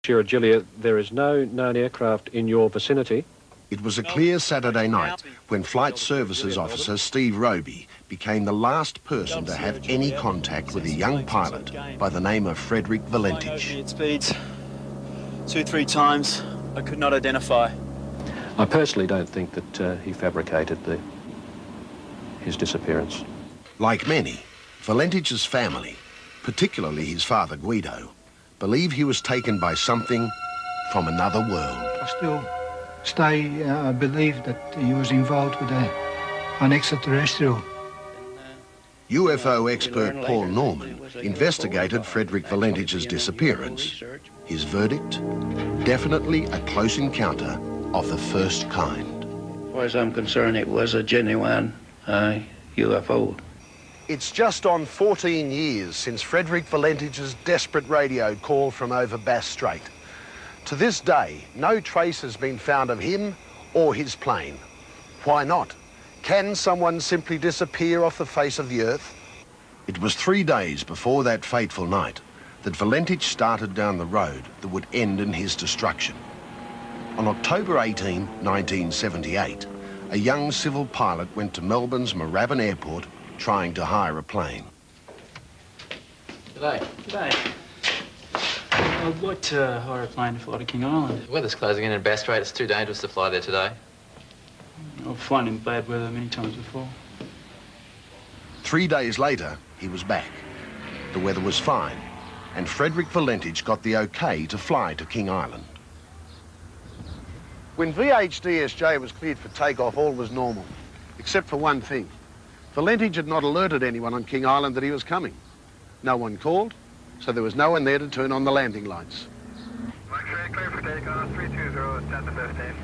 Sierra Juliet, there is no known aircraft in your vicinity. It was a clear Saturday night when Flight Services Officer Steve Roby became the last person to have any contact with a young pilot by the name of Frederick Valentich. At speeds 2-3 times I could not identify. I personally don't think that he fabricated his disappearance. Like many, Valentich's family, particularly his father Guido, believe he was taken by something from another world. I still believe that he was involved with an extraterrestrial. UFO expert Paul Norman investigated Frederick Valentich's disappearance. His verdict? Definitely a close encounter of the first kind. As far as I'm concerned, it was a genuine UFO. It's just on 14 years since Frederick Valentich's desperate radio call from over Bass Strait. To this day, no trace has been found of him or his plane. Why not? Can someone simply disappear off the face of the Earth? It was 3 days before that fateful night that Valentich started down the road that would end in his destruction. On October 18, 1978, a young civil pilot went to Melbourne's Moorabbin Airport trying to hire a plane. G'day. G'day. I'd like to hire a plane to fly to King Island. The weather's closing in Bass Strait. It's too dangerous to fly there today. I've flown in bad weather many times before. 3 days later, he was back. The weather was fine, and Frederick Valentich got the okay to fly to King Island. When VHDSJ was cleared for takeoff, all was normal, except for one thing. Valentich had not alerted anyone on King Island that he was coming. No one called, so there was no one there to turn on the landing lights. Clear for takeoff, 320, 10 to 15.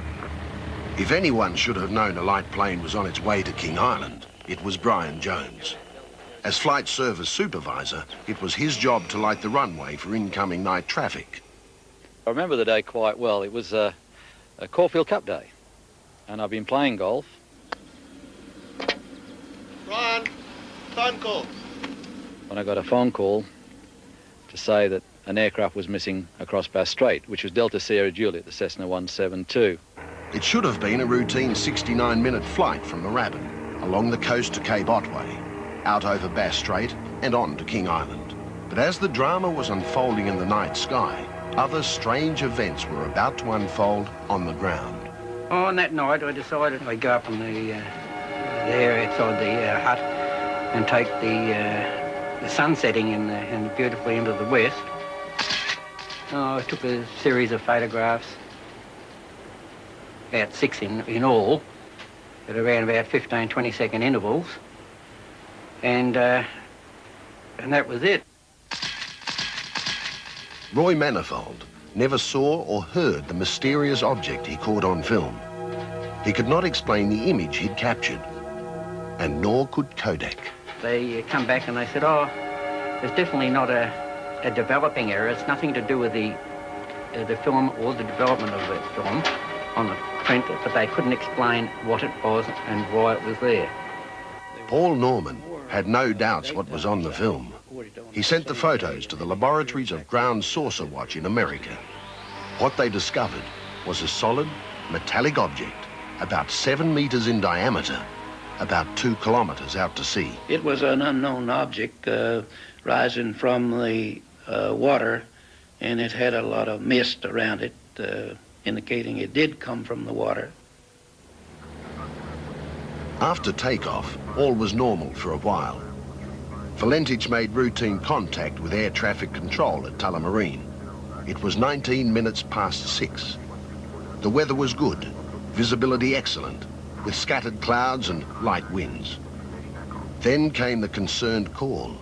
If anyone should have known a light plane was on its way to King Island, it was Brian Jones. As flight service supervisor, it was his job to light the runway for incoming night traffic. I remember the day quite well. It was a Caulfield Cup day, and I've been playing golf. Brian, phone call. When I got a phone call to say that an aircraft was missing across Bass Strait, which was Delta Sierra Juliet, the Cessna 172. It should have been a routine 69-minute flight from Moorabbin, along the coast to Cape Otway, out over Bass Strait and on to King Island. But as the drama was unfolding in the night sky, other strange events were about to unfold on the ground. On that night, I decided I'd go up on the area outside the hut and take the sun setting in beautifully into the west. I took a series of photographs, about 6 in all, at around about 15, 20-second intervals, and that was it. Roy Manifold never saw or heard the mysterious object he caught on film. He could not explain the image he'd captured, and nor could Kodak. They come back and they said, oh, there's definitely not a developing error. It's nothing to do with the film or the development of the film on the print, but they couldn't explain what it was and why it was there. Paul Norman had no doubts what was on the film. He sent the photos to the laboratories of Ground Saucer Watch in America. What they discovered was a solid, metallic object about 7 meters in diameter, about 2 kilometers out to sea. It was an unknown object rising from the water, and it had a lot of mist around it, indicating it did come from the water. After takeoff, all was normal for a while. Valentich made routine contact with air traffic control at Tullamarine. It was 19 minutes past 6. The weather was good, visibility excellent, with scattered clouds and light winds. Then came the concerned call.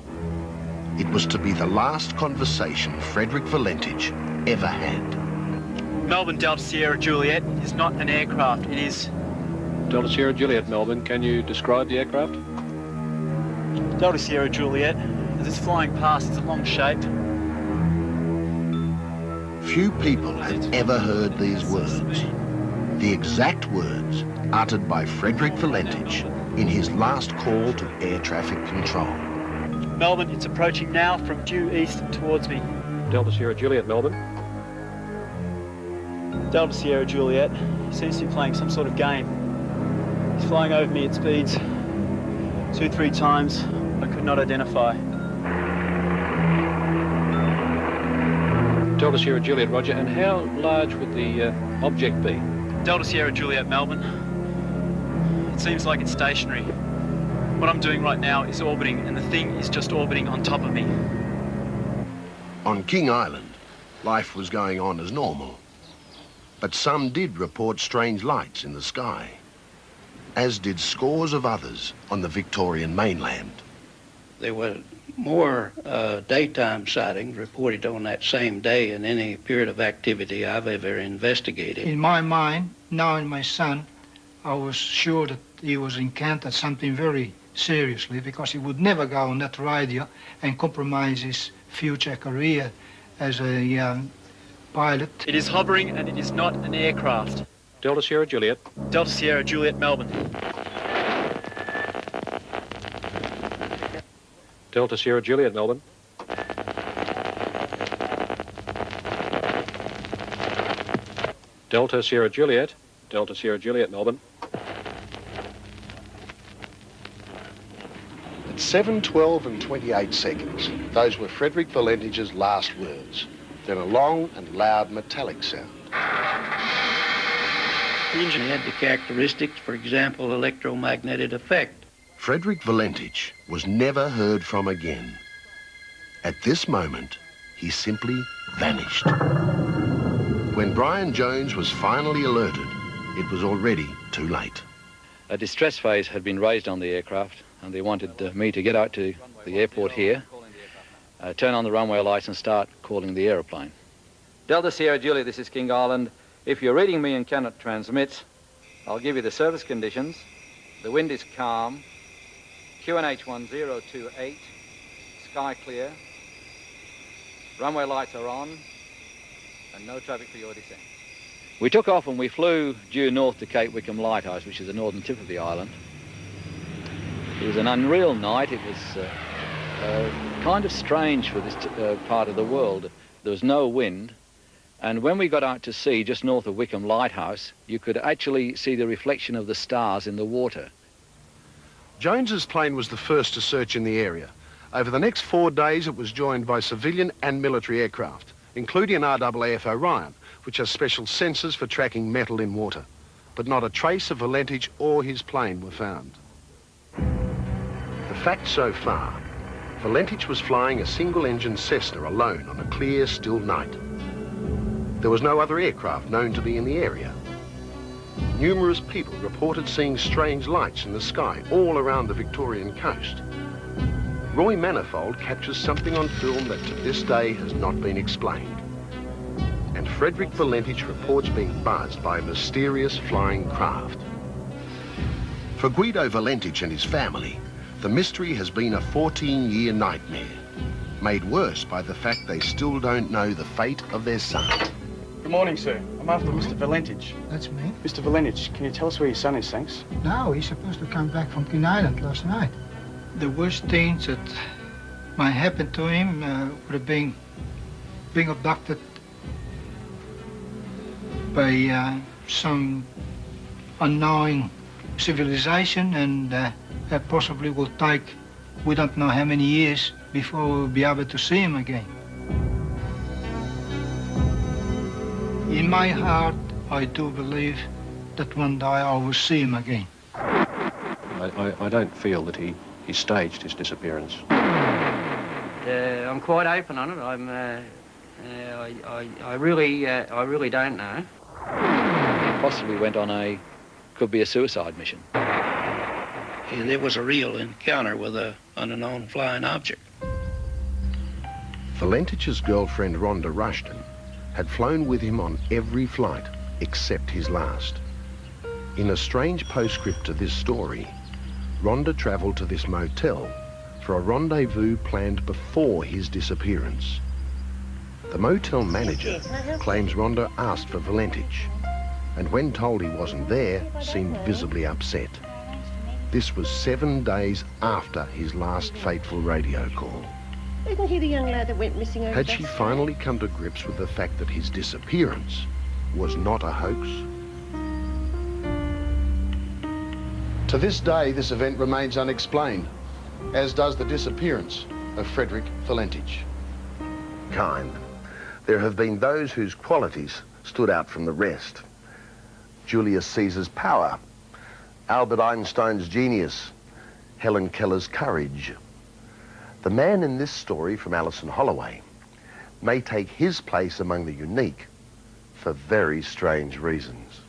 It was to be the last conversation Frederick Valentich ever had. Melbourne Delta Sierra Juliet is not an aircraft, it is... Delta Sierra Juliet, Melbourne, can you describe the aircraft? Delta Sierra Juliet, as it's flying past, it's a long shape. Few people had ever heard these words. The exact words uttered by Frederick Valentich in his last call to air traffic control. Melbourne, it's approaching now from due east towards me. Delta Sierra Juliet, Melbourne. Delta Sierra Juliet. He seems to be playing some sort of game. He's flying over me at speeds 2-3 times I could not identify. Delta Sierra Juliet, Roger. And how large would the object be? Delta Sierra Juliet, Melbourne. It seems like it's stationary. What I'm doing right now is orbiting, and the thing is just orbiting on top of me. On King Island, life was going on as normal. But some did report strange lights in the sky, as did scores of others on the Victorian mainland. There were more daytime sightings reported on that same day in any period of activity I've ever investigated. In my mind, knowing my son, I was sure that he was encountered something very seriously, because he would never go on that radio and compromise his future career as a pilot. It is hovering and it is not an aircraft. Delta Sierra Juliet. Delta Sierra Juliet, Melbourne. Delta Sierra Juliet, Melbourne. Delta Sierra Juliet. Delta Sierra Juliet, Melbourne. At 7:12 and 28 seconds, those were Frederick Valentich's last words. Then a long and loud metallic sound. The engine had the characteristics, for example, electromagnetic effect. Frederick Valentich was never heard from again. At this moment, he simply vanished. When Brian Jones was finally alerted, it was already too late. A distress phase had been raised on the aircraft, and they wanted me to get out to the airport here, turn on the runway lights and start calling the aeroplane. Delta Sierra Juliet, this is King Island. If you're reading me and cannot transmit, I'll give you the service conditions. The wind is calm, QNH 1028, sky clear, runway lights are on, and no traffic for your descent. We took off and we flew due north to Cape Wickham Lighthouse, which is the northern tip of the island. It was an unreal night. It was kind of strange for this part of the world. There was no wind, and when we got out to sea just north of Wickham Lighthouse, you could actually see the reflection of the stars in the water. Jones's plane was the first to search in the area. Over the next 4 days, it was joined by civilian and military aircraft, including an RAAF Orion, which has special sensors for tracking metal in water. But not a trace of Valentich or his plane were found. The facts so far: Valentich was flying a single-engine Cessna alone on a clear, still night. There was no other aircraft known to be in the area. Numerous people reported seeing strange lights in the sky all around the Victorian coast. Roy Manifold captures something on film that to this day has not been explained. And Frederick Valentich reports being buzzed by a mysterious flying craft. For Guido Valentich and his family, the mystery has been a 14-year nightmare, made worse by the fact they still don't know the fate of their son. Good morning, sir. I'm after Mr. Valentich. That's me. Mr. Valentich, can you tell us where your son is, thanks? No, he's supposed to come back from King Island last night. The worst things that might happen to him would have been being abducted by some unknown civilization, and that possibly will take, we don't know how many years before we'll be able to see him again. In my heart, I do believe that one day I will see him again. I don't feel that he staged his disappearance. I'm quite open on it. I really don't know. Possibly went on could be a suicide mission. And there was a real encounter with an unknown flying object. Valentich's girlfriend, Rhonda Rushton, had flown with him on every flight except his last. In a strange postscript to this story, Rhonda travelled to this motel for a rendezvous planned before his disappearance. The motel manager claims Rhonda asked for Valentich, and when told he wasn't there, seemed visibly upset. This was 7 days after his last fateful radio call. Isn't he the young lad that went missing over Had she finally come to grips with the fact that his disappearance was not a hoax? To this day, this event remains unexplained, as does the disappearance of Frederick Valentich. Kind. There have been those whose qualities stood out from the rest. Julius Caesar's power, Albert Einstein's genius, Helen Keller's courage. The man in this story from Alison Holloway may take his place among the unique for very strange reasons.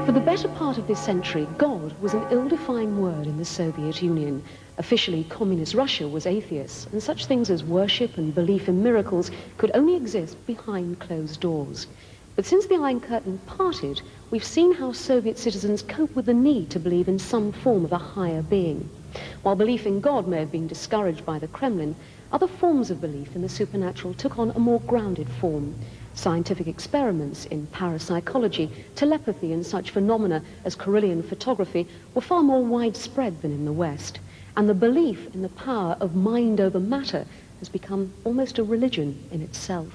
For the better part of this century, God was an ill-defined word in the Soviet Union. Officially, communist Russia was atheist, and such things as worship and belief in miracles could only exist behind closed doors. But since the Iron Curtain parted, we've seen how Soviet citizens cope with the need to believe in some form of a higher being. While belief in God may have been discouraged by the Kremlin, other forms of belief in the supernatural took on a more grounded form. Scientific experiments in parapsychology, telepathy, and such phenomena as Carillion photography were far more widespread than in the West. And the belief in the power of mind over matter has become almost a religion in itself.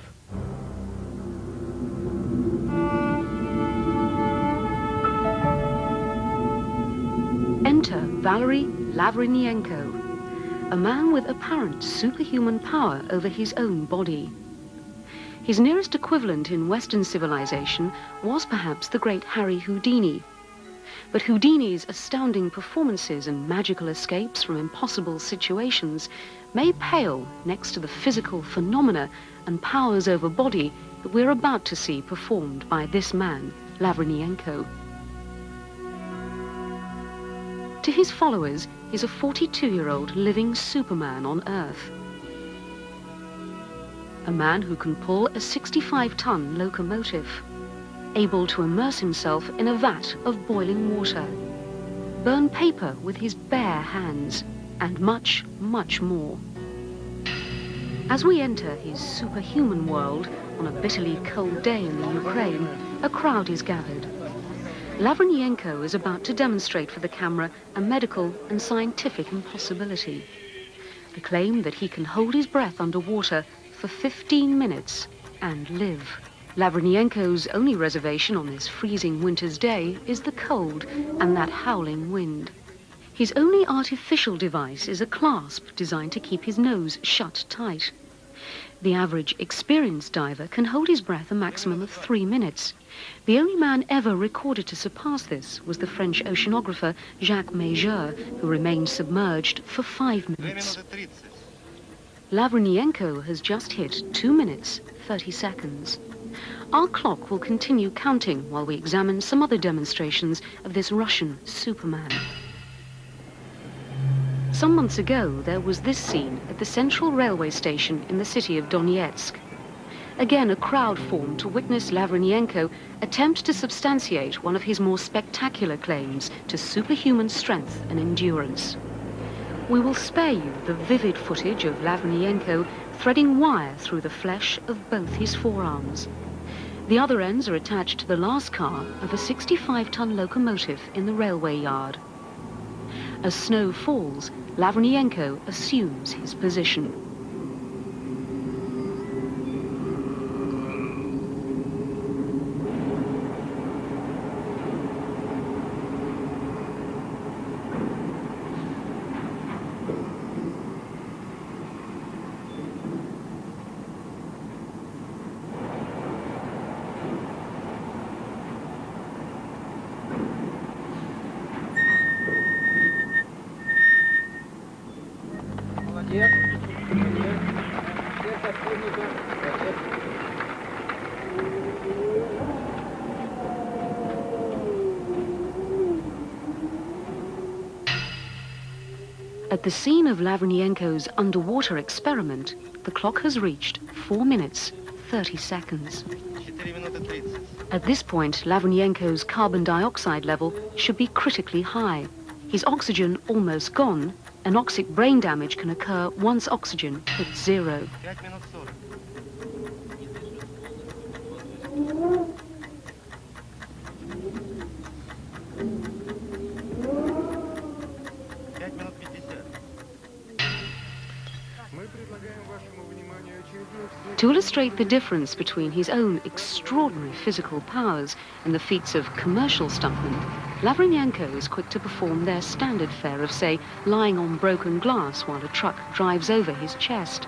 Enter Valery Lavrinenko, a man with apparent superhuman power over his own body. His nearest equivalent in Western civilization was perhaps the great Harry Houdini. But Houdini's astounding performances and magical escapes from impossible situations may pale next to the physical phenomena and powers over body that we're about to see performed by this man, Lavrinenko. To his followers, he's a 42-year-old living Superman on Earth. A man who can pull a 65-ton locomotive, able to immerse himself in a vat of boiling water, burn paper with his bare hands, and much, much more. As we enter his superhuman world on a bitterly cold day in the Ukraine, a crowd is gathered. Lavrinenko is about to demonstrate for the camera a medical and scientific impossibility. The claim that he can hold his breath underwater for 15 minutes and live. Lavrinenko's only reservation on this freezing winter's day is the cold and that howling wind. His only artificial device is a clasp designed to keep his nose shut tight. The average experienced diver can hold his breath a maximum of 3 minutes. The only man ever recorded to surpass this was the French oceanographer Jacques Majeur, who remained submerged for 5 minutes. Lavrinenko has just hit 2 minutes, 30 seconds. Our clock will continue counting while we examine some other demonstrations of this Russian Superman. Some months ago, there was this scene at the central railway station in the city of Donetsk. Again, a crowd formed to witness Lavrinenko attempt to substantiate one of his more spectacular claims to superhuman strength and endurance. We will spare you the vivid footage of Lavrinenko threading wire through the flesh of both his forearms. The other ends are attached to the last car of a 65-ton locomotive in the railway yard. As snow falls, Lavrinenko assumes his position. At the scene of Lavrinenko's underwater experiment, the clock has reached 4 minutes, 30 seconds. At this point, Lavrinenko's carbon dioxide level should be critically high. His oxygen almost gone. Anoxic brain damage can occur once oxygen hits zero. To illustrate the difference between his own extraordinary physical powers and the feats of commercial stuntmen, Lavrenyenko is quick to perform their standard fare of, say, lying on broken glass while a truck drives over his chest,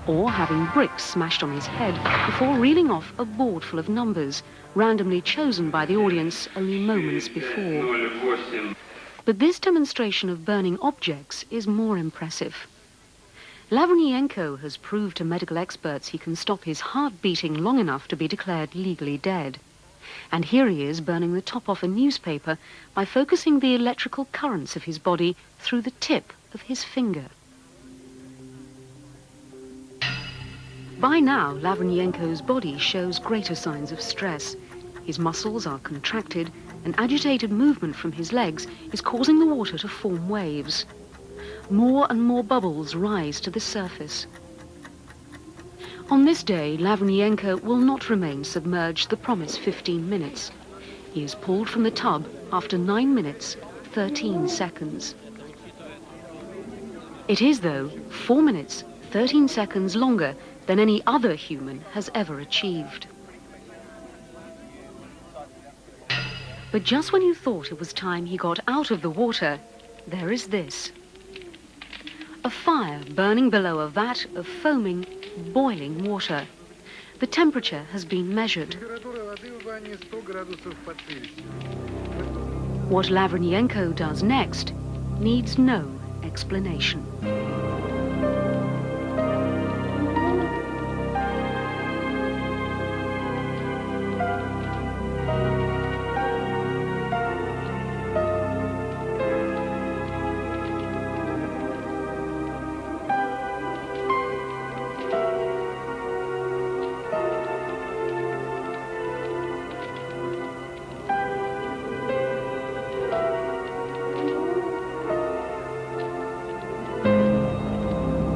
or having bricks smashed on his head before reeling off a board full of numbers, randomly chosen by the audience only moments before. But this demonstration of burning objects is more impressive. Lavrenyenko has proved to medical experts he can stop his heart beating long enough to be declared legally dead. And here he is burning the top off a newspaper by focusing the electrical currents of his body through the tip of his finger. By now, Lavrenyenko's body shows greater signs of stress. His muscles are contracted, and agitated movement from his legs is causing the water to form waves. More and more bubbles rise to the surface. On this day, Lavrenyenko will not remain submerged the promised 15 minutes. He is pulled from the tub after 9 minutes, 13 seconds. It is, though, 4 minutes, 13 seconds longer than any other human has ever achieved. But just when you thought it was time he got out of the water, there is this. A fire burning below a vat of foaming, boiling water. The temperature has been measured. What Lavrenyenko does next needs no explanation.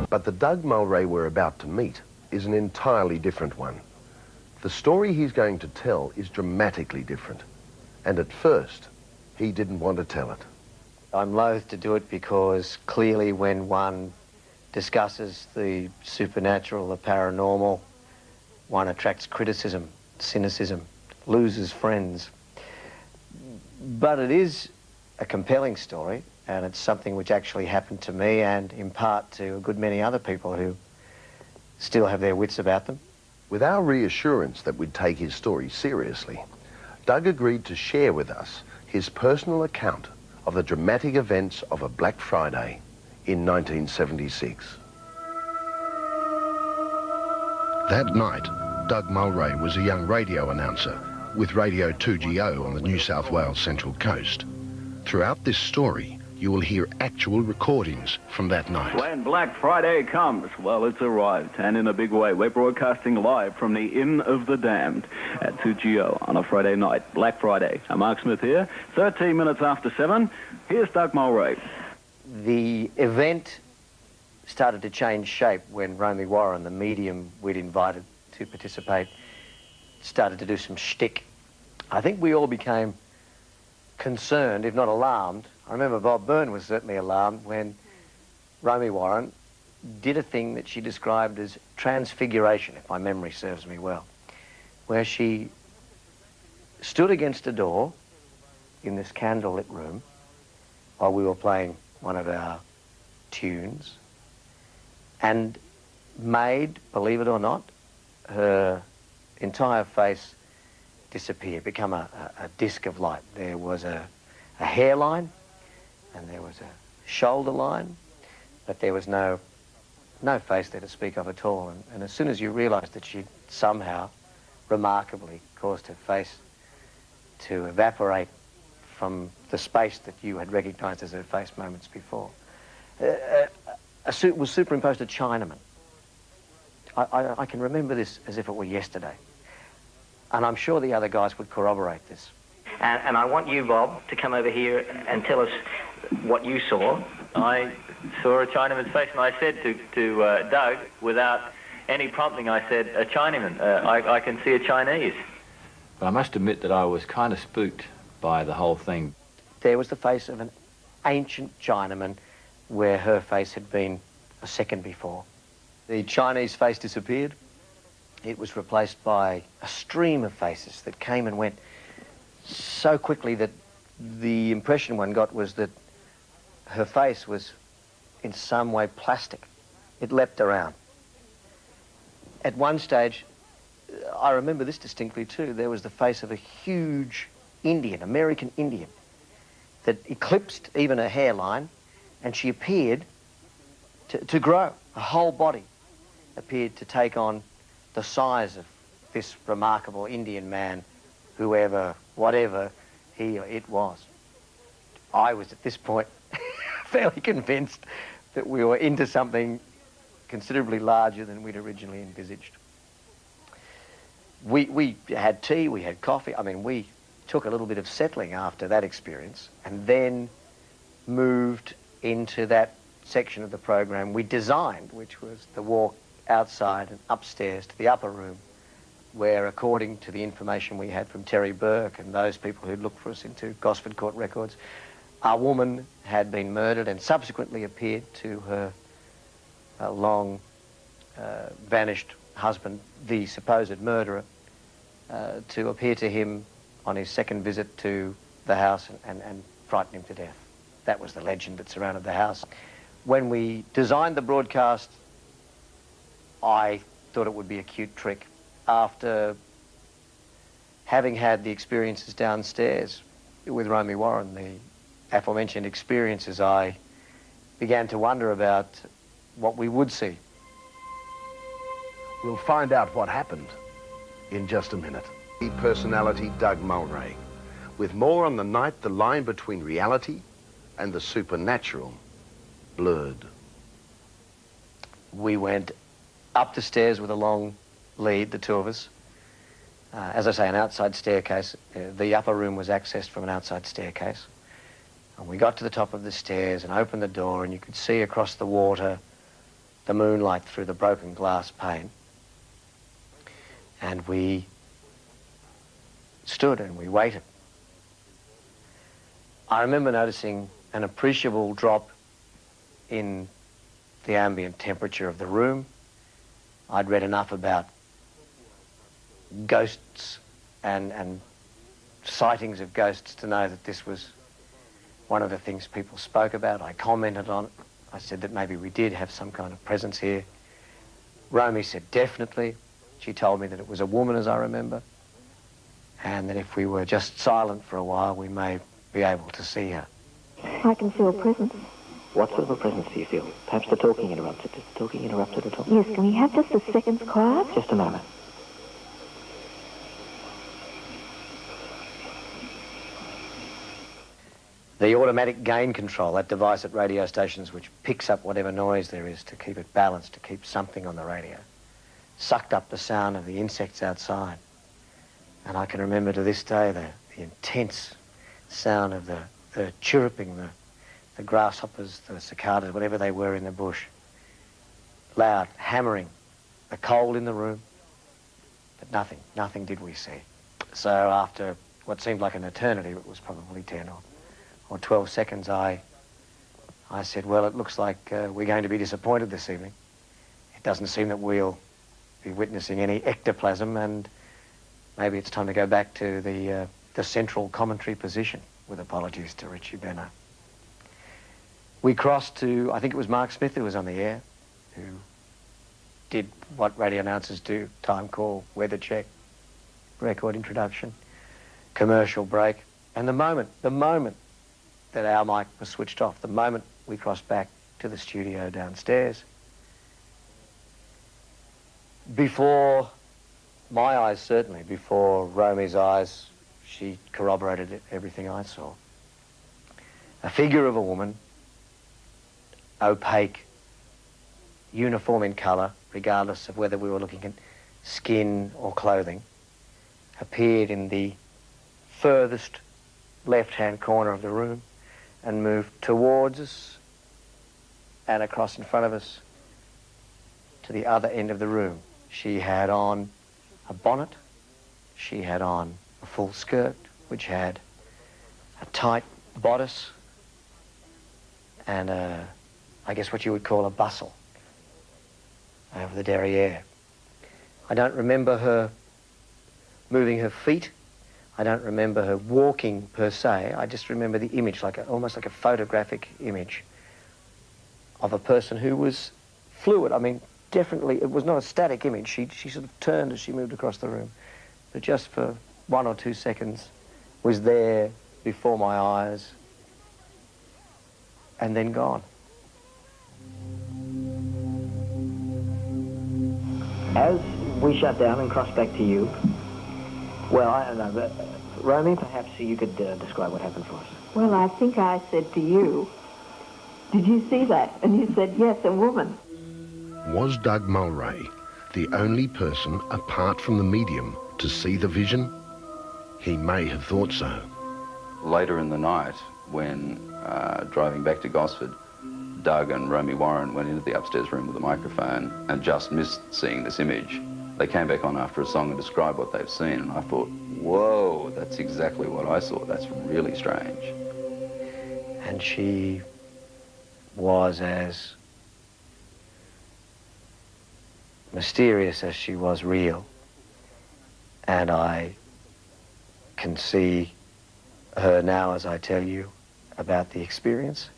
But the Doug Mulray we're about to meet is an entirely different one. The story he's going to tell is dramatically different. And at first, he didn't want to tell it. I'm loath to do it because clearly when one discusses the supernatural, the paranormal, one attracts criticism, cynicism, loses friends. But it is a compelling story, and it's something which actually happened to me and in part to a good many other people who still have their wits about them. With our reassurance that we'd take his story seriously, Doug agreed to share with us his personal account of the dramatic events of a Black Friday in 1976. That night, Doug Mulray was a young radio announcer with Radio 2GO on the New South Wales Central Coast. Throughout this story, you will hear actual recordings from that night. When Black Friday comes, well, it's arrived, and in a big way. We're broadcasting live from the Inn of the Damned at 2GO on a Friday night, Black Friday. I'm Mark Smith here, 13 minutes after 7. Here's Doug Mulray. The event started to change shape when Romy Warren, the medium we'd invited to participate, started to do some shtick. I think we all became concerned, if not alarmed. I remember Bob Byrne was certainly alarmed when Romy Warren did a thing that she described as transfiguration, if my memory serves me well, where she stood against a door in this candlelit room while we were playing one of our tunes and made, believe it or not, her entire face disappear, become a disc of light. There was a hairline and there was a shoulder line, but there was no face there to speak of at all. And as soon as you realised that she'd somehow, remarkably, caused her face to evaporate from the space that you had recognised as her face moments before, a suit was superimposed a Chinaman. I can remember this as if it were yesterday. And I'm sure the other guys would corroborate this. And I want you, Bob, to come over here and tell us what you saw. I saw a Chinaman's face, and I said to Doug, without any prompting, I said, a Chinaman. I can see a Chinese. But I must admit that I was kind of spooked by the whole thing. There was the face of an ancient Chinaman where her face had been a second before. The Chinese face disappeared. It was replaced by a stream of faces that came and went so quickly that the impression one got was that her face was in some way plastic. It leapt around. At one stage, I remember this distinctly too, there was the face of a huge Indian, American Indian, that eclipsed even her hairline, and she appeared to grow. Her whole body appeared to take on the size of this remarkable Indian man, whoever, whatever he or it was. I was at this point fairly convinced that we were into something considerably larger than we'd originally envisaged. We had tea, we had coffee. I mean, we took a little bit of settling after that experience and then moved into that section of the program we designed, which was the walk outside and upstairs to the upper room, where, according to the information we had from Terry Burke and those people who'd looked for us into Gosford Court records, our woman had been murdered and subsequently appeared to her long vanished husband, the supposed murderer, to appear to him on his second visit to the house and frighten him to death. That was the legend that surrounded the house. When we designed the broadcast, I thought it would be a cute trick. After having had the experiences downstairs with Romy Warren, the aforementioned experiences, I began to wonder about what we would see. We'll find out what happened in just a minute. Personality Doug Mulray, with more on the night the line between reality and the supernatural blurred. We went up the stairs with a long lead, the two of us. As I say, an outside staircase. The upper room was accessed from an outside staircase. And we got to the top of the stairs and opened the door, and you could see across the water the moonlight through the broken glass pane. And we stood and we waited. I remember noticing an appreciable drop in the ambient temperature of the room. I'd read enough about ghosts and sightings of ghosts to know that this was one of the things people spoke about. I commented on it. I said that maybe we did have some kind of presence here. Romy said definitely. She told me that it was a woman, as I remember, and that if we were just silent for a while, we may be able to see her. I can feel a presence. What sort of a presence do you feel? Perhaps the talking interrupted. Is the talking interrupted at all? Yes, can we have just a second's quiet? Just a moment. The automatic gain control, that device at radio stations which picks up whatever noise there is to keep it balanced, to keep something on the radio, sucked up the sound of the insects outside. And I can remember to this day the intense sound of the chirruping, the grasshoppers, the cicadas, whatever they were in the bush. Loud, hammering, the cold in the room, but nothing did we see. So after what seemed like an eternity, it was probably 10 or 12 seconds, I said, well, it looks like we're going to be disappointed this evening. It doesn't seem that we'll be witnessing any ectoplasm, and maybe it's time to go back to the central commentary position, with apologies to Richie Benner. We crossed to, I think it was Mark Smith who was on the air, who did what radio announcers do: time call, weather check, record introduction, commercial break. And the moment that our mic was switched off, the moment we crossed back to the studio downstairs, before my eyes, certainly, before Romy's eyes, she corroborated everything I saw. A figure of a woman, opaque, uniform in colour, regardless of whether we were looking at skin or clothing, appeared in the furthest left-hand corner of the room and moved towards us and across in front of us to the other end of the room. She had on a bonnet, she had on a full skirt, which had a tight bodice and I guess what you would call a bustle. over the derriere. I don't remember her moving her feet. I don't remember her walking per se. I just remember the image, almost like a photographic image of a person who was fluid. I mean, definitely, it was not a static image. She sort of turned as she moved across the room. But just for 1 or 2 seconds was there before my eyes and then gone. As we shut down and crossed back to you, well, I don't know, but Romy, perhaps you could describe what happened for us. Well, I think I said to you, did you see that? And you said, yes, a woman. Was Doug Mulray the only person apart from the medium to see the vision? He may have thought so. Later in the night, when driving back to Gosford, Doug and Romy Warren went into the upstairs room with a microphone and just missed seeing this image. They came back on after a song and described what they've seen, and I thought, whoa, that's exactly what I saw. That's really strange. And she was as mysterious as she was real. And I can see her now as I tell you about the experience,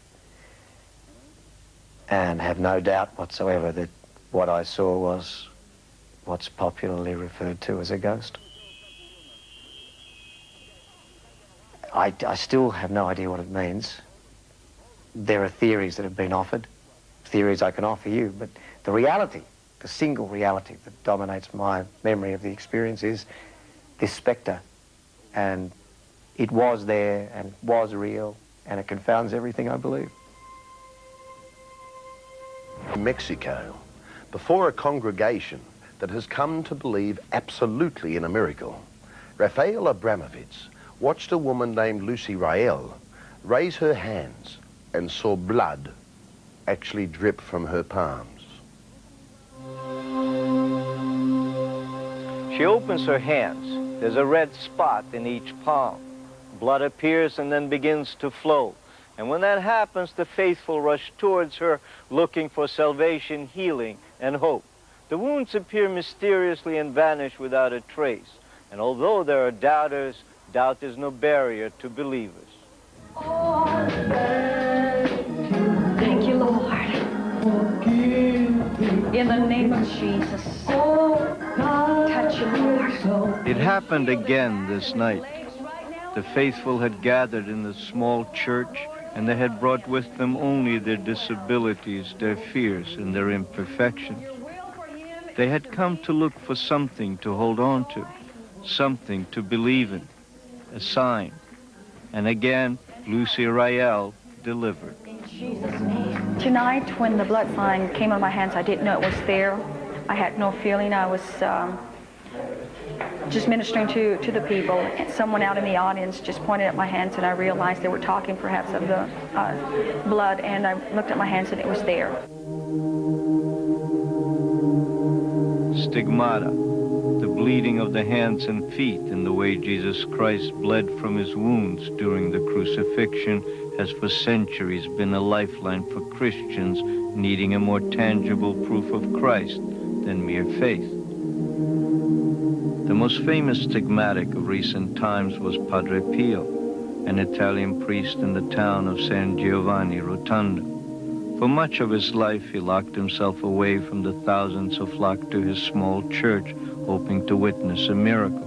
and have no doubt whatsoever that what I saw was what's popularly referred to as a ghost. I still have no idea what it means. There are theories that have been offered, theories I can offer you, but the reality, the single reality that dominates my memory of the experience is this spectre, and it was there and was real, and it confounds everything I believe. Mexico, before a congregation that has come to believe absolutely in a miracle, Rafael Abramovich watched a woman named Lucy Rael raise her hands and saw blood actually drip from her palms. She opens her hands. There's a red spot in each palm. Blood appears and then begins to flow. And when that happens, the faithful rush towards her, looking for salvation, healing, and hope. The wounds appear mysteriously and vanish without a trace. And although there are doubters, doubt is no barrier to believers. Thank you, Lord. In the name of Jesus, touch you, Lord. It happened again this night. The faithful had gathered in the small church, and they had brought with them only their disabilities, their fears, and their imperfections. They had come to look for something to hold on to, something to believe in, a sign. And again, Lucy Rael delivered. Tonight, when the blood sign came on my hands, I didn't know it was there. I had no feeling. I was just ministering to the people. And someone out in the audience just pointed at my hands, and I realized they were talking perhaps of the blood, and I looked at my hands and it was there. Stigmata, the bleeding of the hands and feet in the way Jesus Christ bled from his wounds during the crucifixion, has for centuries been a lifeline for Christians needing a more tangible proof of Christ than mere faith. The most famous stigmatic of recent times was Padre Pio, an Italian priest in the town of San Giovanni Rotondo. For much of his life, he locked himself away from the thousands who flocked to his small church, hoping to witness a miracle.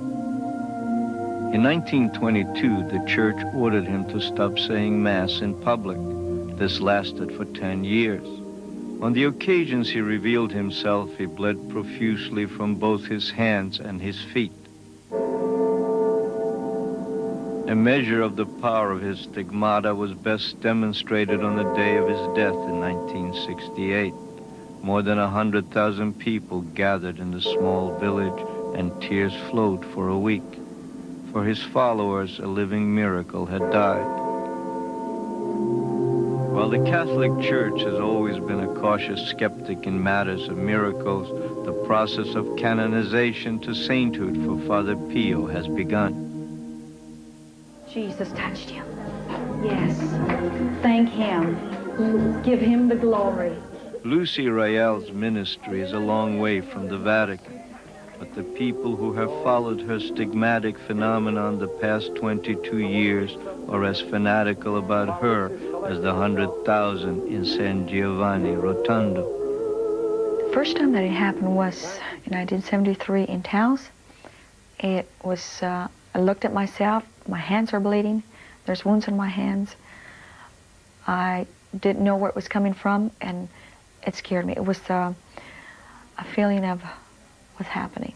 In 1922, the church ordered him to stop saying Mass in public. This lasted for 10 years. On the occasions he revealed himself, he bled profusely from both his hands and his feet. A measure of the power of his stigmata was best demonstrated on the day of his death in 1968. More than 100,000 people gathered in the small village, and tears flowed for a week. For his followers, a living miracle had died. While the Catholic Church has always been a cautious skeptic in matters of miracles, the process of canonization to sainthood for Father Pio has begun. Jesus touched him. Yes. Thank him. Give him the glory. Lucy Rael's ministry is a long way from the Vatican, but the people who have followed her stigmatic phenomenon the past 22 years are as fanatical about her as the 100,000 in San Giovanni Rotondo. The first time that it happened was in 1973 in Taos. It was, I looked at myself, my hands are bleeding, there's wounds on my hands. I didn't know where it was coming from, and it scared me. It was a feeling of what's happening.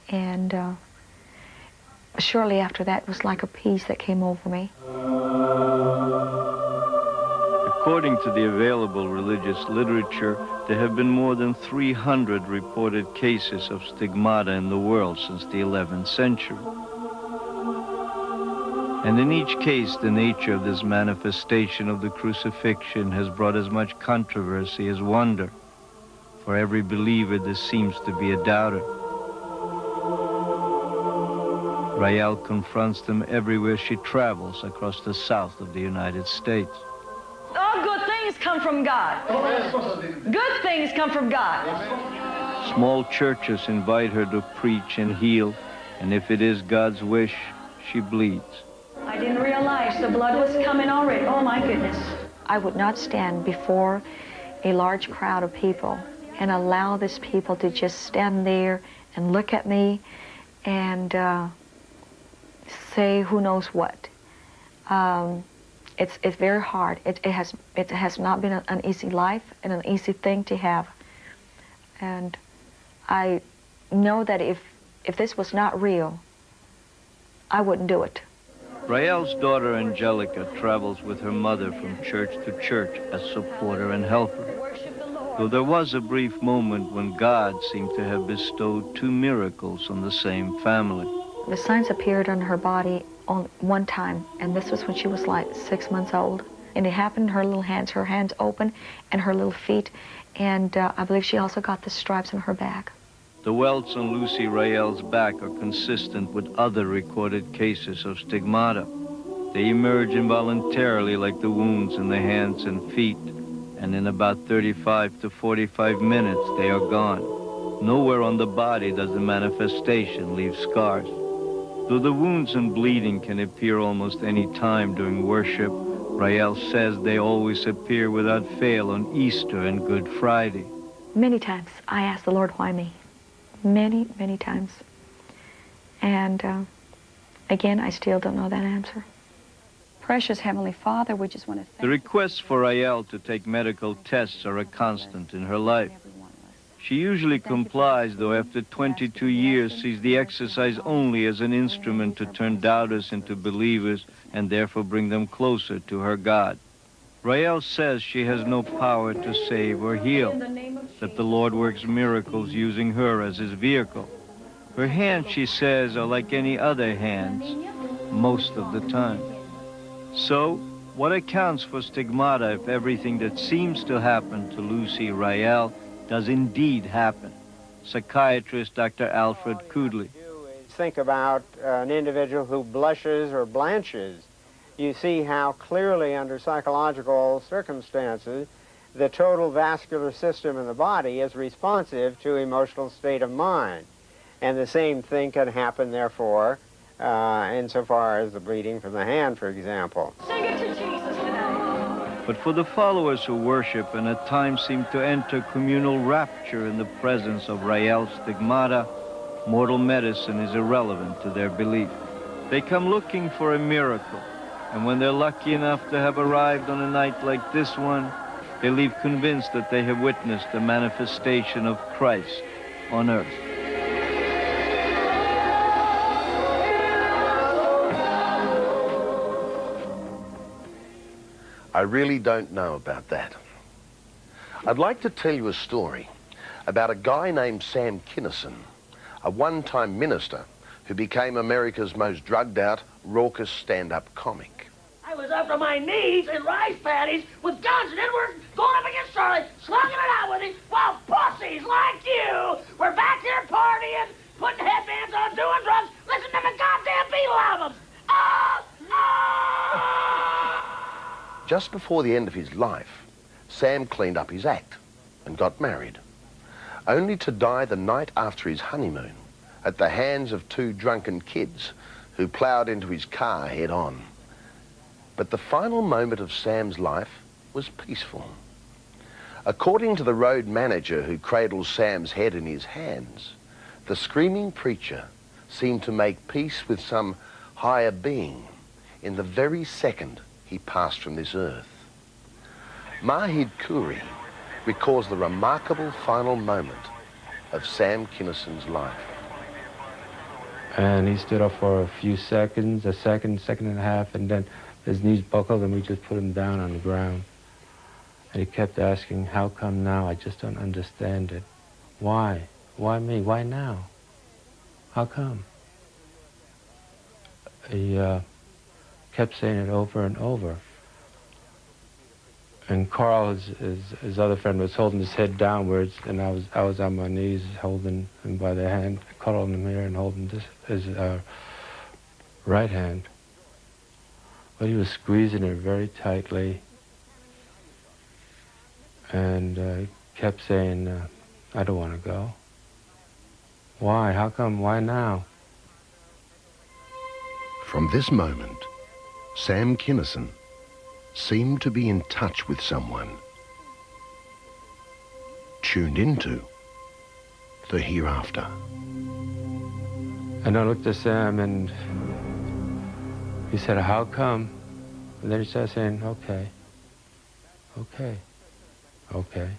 And shortly after that, it was like a peace that came over me. According to the available religious literature, there have been more than 300 reported cases of stigmata in the world since the 11th century. And in each case, the nature of this manifestation of the crucifixion has brought as much controversy as wonder. For every believer, there seems to be a doubter. Rael confronts them everywhere she travels across the south of the United States. All good things come from God. Good things come from God. Small churches invite her to preach and heal, and if it is God's wish, she bleeds. I didn't realize the blood was coming already. Oh, my goodness. I would not stand before a large crowd of people and allow these people to just stand there and look at me and say who knows what. It's very hard. It has not been an easy life and an easy thing to have. And I know that if this was not real, I wouldn't do it. Rael's daughter Angelica travels with her mother from church to church as supporter and helper. Though there was a brief moment when God seemed to have bestowed two miracles on the same family. The signs appeared on her body on one time, and this was when she was like 6 months old. And it happened in her little hands open, and her little feet, and I believe she also got the stripes on her back. The welts on Lucy Rael's back are consistent with other recorded cases of stigmata. They emerge involuntarily like the wounds in the hands and feet, and in about 35 to 45 minutes they are gone. Nowhere on the body does the manifestation leave scars. Though the wounds and bleeding can appear almost any time during worship, Rael says they always appear without fail on Easter and Good Friday. Many times I asked the Lord, why me? Many, many times. And again, I still don't know that answer. Precious Heavenly Father, we just want to thank you. The requests for Rael to take medical tests are a constant in her life. She usually complies, though after 22 years sees the exercise only as an instrument to turn doubters into believers and therefore bring them closer to her God. Rael says she has no power to save or heal, that the Lord works miracles using her as his vehicle. Her hands, she says, are like any other hands most of the time. So, what accounts for stigmata if everything that seems to happen to Lucy Rael does indeed happen? Psychiatrist Dr. Alfred Kudley. Think about an individual who blushes or blanches. You see how clearly under psychological circumstances the total vascular system in the body is responsive to emotional state of mind. And the same thing can happen, therefore, insofar as the bleeding from the hand, for example. Sing it to Jesus tonight. But for the followers who worship and at times seem to enter communal rapture in the presence of Rael's stigmata, mortal medicine is irrelevant to their belief. They come looking for a miracle, and when they're lucky enough to have arrived on a night like this one, they leave convinced that they have witnessed the manifestation of Christ on earth. I really don't know about that. I'd like to tell you a story about a guy named Sam Kinison, a one-time minister who became America's most drugged-out, raucous stand-up comic. I was up to my knees in rice paddies with guns and Edwards going up against Charlie, slugging it out with him, while pussies like you were back here partying, putting headbands on, doing drugs, listening to the goddamn Beatle albums. Just before the end of his life, Sam cleaned up his act. and got married, only to die the night after his honeymoon at the hands of two drunken kids who ploughed into his car head on. But the final moment of Sam's life was peaceful. According to the road manager who cradles Sam's head in his hands, the screaming preacher seemed to make peace with some higher being in the very second he passed from this earth. Mahid Khoury recalls the remarkable final moment of Sam Kinnison's life. And he stood up for a few seconds, a second, second and a half, and then his knees buckled and we just put him down on the ground. And he kept asking, how come now? I just don't understand it. Why? Why me? Why now? How come? He kept saying it over and over. And Carl, his other friend, was holding his head downwards, and I was on my knees holding him by the hand, cuddling him here and holding his right hand. But he was squeezing it very tightly, and he kept saying, I don't want to go. Why? How come? Why now? From this moment, Sam Kinnison seemed to be in touch with someone, tuned into the hereafter. And I looked at Sam and he said, how come? And then he started saying, okay, okay, okay,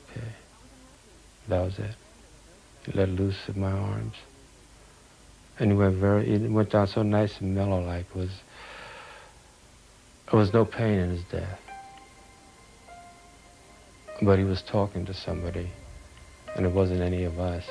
okay. That was it. He let loose of my arms. And he went down so nice and mellow, like there was no pain in his death. But he was talking to somebody, and it wasn't any of us.